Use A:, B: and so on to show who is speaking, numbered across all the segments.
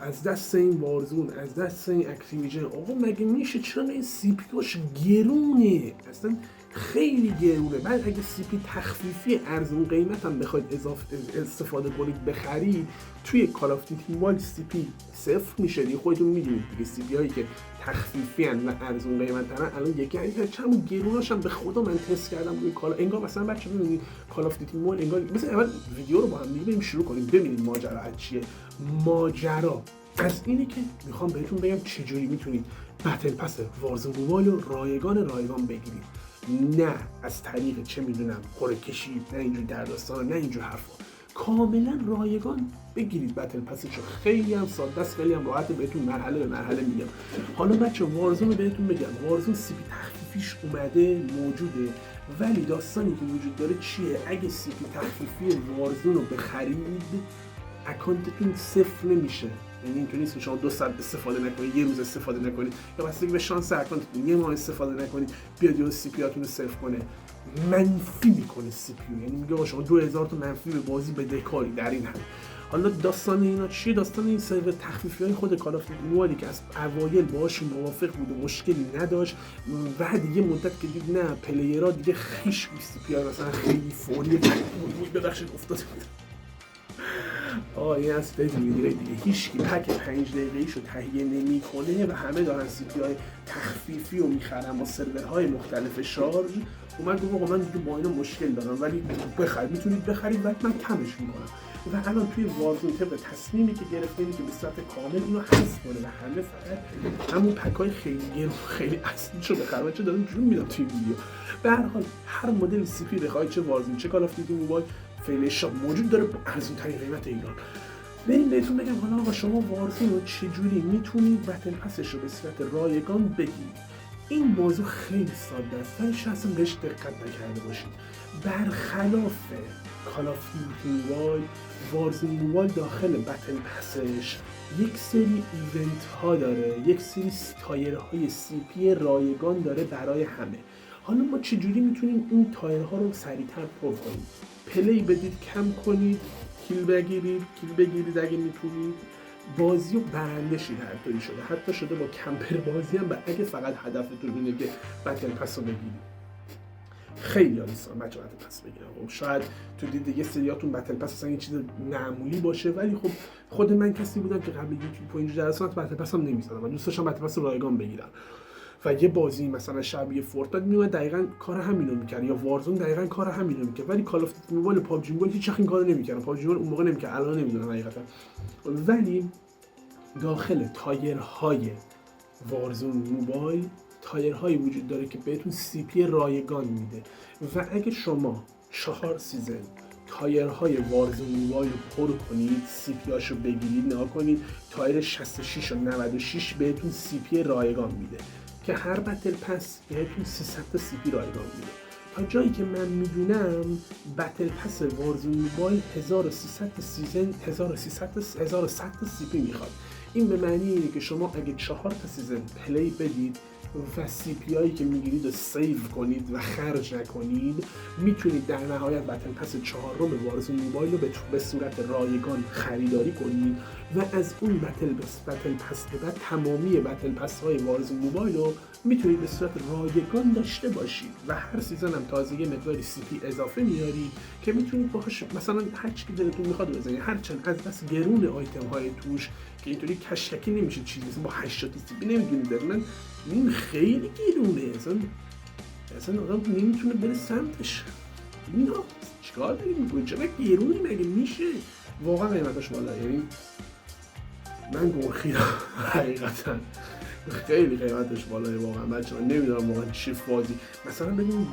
A: از دست این وارزون، از دست این اکتیویژن، آقا مگه میشه؟ چرا این سی پیاش گرونه؟ اصلا خیلی گرونه. بعد اگه سی پی تخفیفی ارزون قیمت هم بخواید اضافه استفاده کنید بخرید، توی کال آف دیوتی موبایل سی پی صفر میشه دیگه. خودتون میدونید دیگه سی پی هایی که تخفیفی ان و ارزون قیمت ترن الان یکی چند گروناش هم به خدا من تست کردم روی کالا. انگار مثلا بچه‌ها ببینید کال آف دیوتی موبایل، انگار مثلا اول ویدیو رو با هم دیگه بریم شروع کنیم ببینید ماجرا از چیه. ماجرا از اینه که میخوام بهتون بگم چجوری میتونید بتل پس وارزون موبایل رو رایگان بگیرید. نه از طریق چه میدونم قرعه کشی، نه اینجور درداستان، نه اینجور حرفا، کاملا رایگان بگیرید بتل پسشو. خیلی هم ساده است، خیلی هم راحت بهتون مرحله به مرحله میگم. حالا بچه وارزون رو بهتون بگم، وارزون سی پی تخفیفیش اومده موجوده، ولی داستانی که وجود داره چیه؟ اگه سی پی تخفیفی وارزون رو بخرید اکانتتون صفر نمیشه. یعنی اینطوری نیست که شما 2 ساعت استفاده نکنید، یه روز استفاده نکنید، یا بستگی به شانس اکانتتون یه ماه استفاده نکنید بیاد یه سی پی هاتون رو صفر کنه، منفی میکنه سی پی. یعنی میگه شما 2000 تا منفی به بازی بدهکاری در این حد. حالا داستان اینا چیه؟ داستان این سرور تخفیفی های خود کال آف دیوتی موبایلی که از اوایل باهاش موافق بود و مشکلی نداشت، بعد دیگه مدت که دید نه پلیرها دیگه خیش سی پی ها مثلا خیلی فوری بود، ببخشید افتاده بود. این از میگیره دیگه، هیچ کی پک 5 دقیقه‌ایشو تهیه نمیکنه و همه دارن سی پی های تخفیفی رو میخرن با سرورهای مختلف شارژ. اومد گفت آقا من دیگه با اینا مشکل دارم، ولی بخرید، میتونید بخرید ولی من کمش میکنم. و الان توی وارزون طبق تصمیمی که گرفته اینه که به صورت کامل اینو حذف کنه و همه فقط همون پکای خیلی گرون خیلی اصلیشو بخرن. چه دارم جون میدم توی ویدیو. به هر حال هر مدل سی پی بخواید، چه وارزون چه کال آف دیوتی موبایل، فعلا شاپ موجود داره با ارزون ترین قیمت ایران. بریم بهتون بگم حالا آقا شما وارزون رو چجوری میتونید بتل پسش رو به صورت رایگان بگیرید. این موضوع خیلی ساده است، ولی شاید اصلا بهش دقت نکرده باشید. برخلاف کال آف دیوتی موبایل، وارزون موبایل داخل بتل پسش یک سری ایونت ها داره، یک سری تایرهای سی پی رایگان داره برای همه. حالا ما چجوری میتونیم این تایرها رو سریعتر پر کنیم؟ پلی بدید، کم کنید، کیل بگیرید اگه میتونید، بازی رو برنده شید. هر طوری شده، حتی شده با کمپر بازی هم، اگه فقط هدفتون اینه که بتل پس رو بگیرید. خیلی دوستان بچه بتل پس بگیرم. خب شاید تو دیگه سریاتون بتل پس اصلا یه چیز معمولی باشه، ولی خب خود من کسی بودم که قبل یوتیوب و اینجور جلسات بتل پس هم نمی‌زدم. من دوست داشتم بتل پس رو رایگان بگیرم و یه بازی مثلا شبیه فورتنایت میومد دقیقاً کار همینو می‌کرد، یا وارزون دقیقاً کار همینو می‌کرد، ولی کال آف دیوتی موبایل و پابجی موبایل هیچ وقت این کارو نمی‌کردن. پابجی موبایل اون موقع نمی‌کرد، الان نمی‌دونم حقیقتا. ولی داخل تایرهای وارزون موبایل تایرهایی وجود داره که بهتون سی پی رایگان میده و اگه شما 4 سیزن تایرهای وارزون موبایل رو پر کنید، سی پی هاشو بگیرید، نگاه کنید تایر 66 و 96 بهتون سی پی رایگان میده که هر بتل پس بهتون 300 تا سی پی رایگان میده. تا جایی که من میدونم بتل پس وارزون موبایل 1300 تا سیزن 1100 تا سی پی میخواد. این به معنی اینه که شما اگه 4 تا سیزن پلی بدید و سی پی هایی که میگیرید رو سیو کنید و خرج نکنید، میتونید در نهایت بتل پس 4 وارزون موبایل رو به صورت رایگان خریداری کنید و از اون بتل پس به بعد تمامی بتل پس های وارزون موبایل رو میتونید به صورت رایگان داشته باشید و هر سیزن هم تازه یه مقداری سی پی اضافه میارید که میتونید باهاش مثلا هر چی که دلتون میخواد بزنید، هرچند از بس گرون آیتم های توش که اینطوری کشکی نمیشه چیزی مثلا با 80 سی پی نمیدونید. من این خیلی گرونه، اصلا آدم نمیتونه بره سمتش. اینا چیکار دارید میکنید؟ چرا گرونی مگه میشه؟ واقعا قیمتش بالا، یعنی من گرخیدم حقیقتا، خیلی قیمتش بالای واقعا. بچه من نمیدونم واقعا چه فازی، مثلا ببین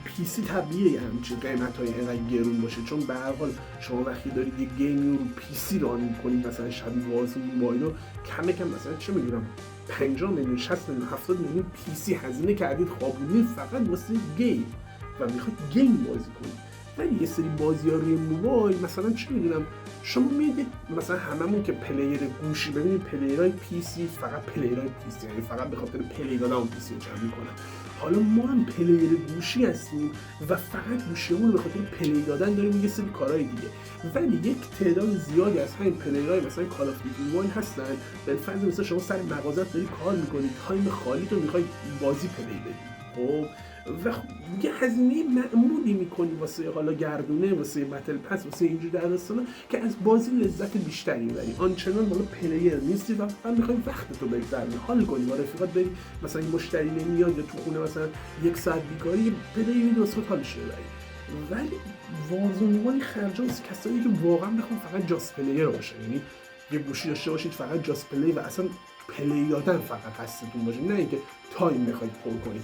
A: پی سی طبیعیه همچین قیمتای اینقدر گرون باشه، چون به هر حال شما وقتی دارید یه گیمی رو پی سی ران میکنید مثلا شبیه وارزون موبایل رو کم مثلا چه میدونم 50 میلیون 60 میلیون 70 میلیون پی سی هزینه کردید خوابونید فقط واسه گیم و میخواید گیم بازی کنید، ولی یه سری بازی‌ها روی موبایل مثلا چه می‌دونم شما میگید مثلا هممون که پلیر گوشی ببینید پلیرای پی سی فقط پلیرای پی سی، یعنی فقط به خاطر پلی دادن اون پی سی رو جمع می‌کنن. حالا ما هم پلیر گوشی هستیم و فقط گوشیمون رو به خاطر پلی دادن داریم یه سری کارهای دیگه، ولی یک تعداد زیادی از همین پلیرای مثلا کال آف دیوتی موبایل هستن. بالفرض مثلا شما سر مغازات داری کار می‌کنی، تایم خالی تو می‌خوای بازی پلی بدی، خب و یه هزینه معمولی میکنی واسه حالا گردونه، واسه بتل پس، واسه اینجور داستانا که از بازی لذت بیشتری میبری. آنچنان حالا پلیر نیستی و فقط میخوای وقت تو بگذرونی، حال کنی با رفیقات، بری مثلا این مشتری نمیاد یا تو خونه مثلا یک ساعت بیکاری پلی میدی واسه حالش ببری. ولی وارزون خرجا واسه کسایی که واقعا بخوام فقط جاست پلیر باشه، یعنی یه گوشی داشته باشید فقط جاست پلی و اصلا پلی دادن فقط هستتون باشه، نه اینکه تایم بخواید پر کنید.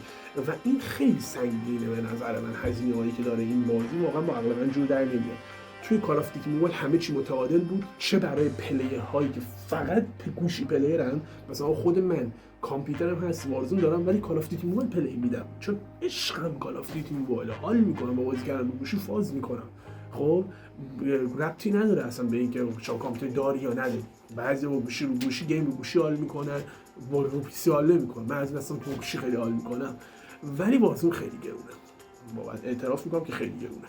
A: و این خیلی سنگینه به نظر من، هزینه‌هایی که داره این بازی واقعا با عقل من جور در نمیاد. توی کال آف دیوتی موبایل همه چی متعادل بود، چه برای پلیرهایی که فقط گوشی پلیرن، مثلا خود من کامپیوترم هست وارزون دارم ولی کال آف دیوتی موبایل پلی میدم چون عشقم کال آف دیوتی موبایل، حال میکنم با بازی کردن گوشی، فاز میکنم. خب ربطی نداره اصلا به اینکه شما کامپیوتر داری یا نداری، بعضی با گوشی رو گوشی گیم رو گوشی حال میکنن، با رو پی سی حال نمیکنن، من از اصلا تو گوشی خیلی حال میکنم ولی وارزون خیلی گرونه، باید اعتراف میکنم که خیلی گرونه.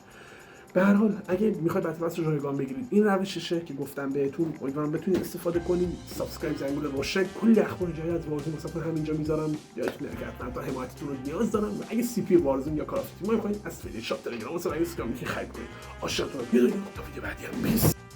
A: به هر حال اگه میخواید بتل رایگان بگیرید این روششه که گفتم بهتون، امیدوارم بتونید استفاده کنید. سابسکرایب زنگوله روشن، کلی اخبار جدید از وارزون واسهتون همینجا میذارم، یادتون نره که حتما حمایتتون رو نیاز دارم. و اگه سی پی وارزون یا کال آف دیوتی میخواید از فیل شاپ تلگرام واسه اینستاگرام میتونید خرید کنید. عاشقتونم، یه تا ویدیو بعدی هم.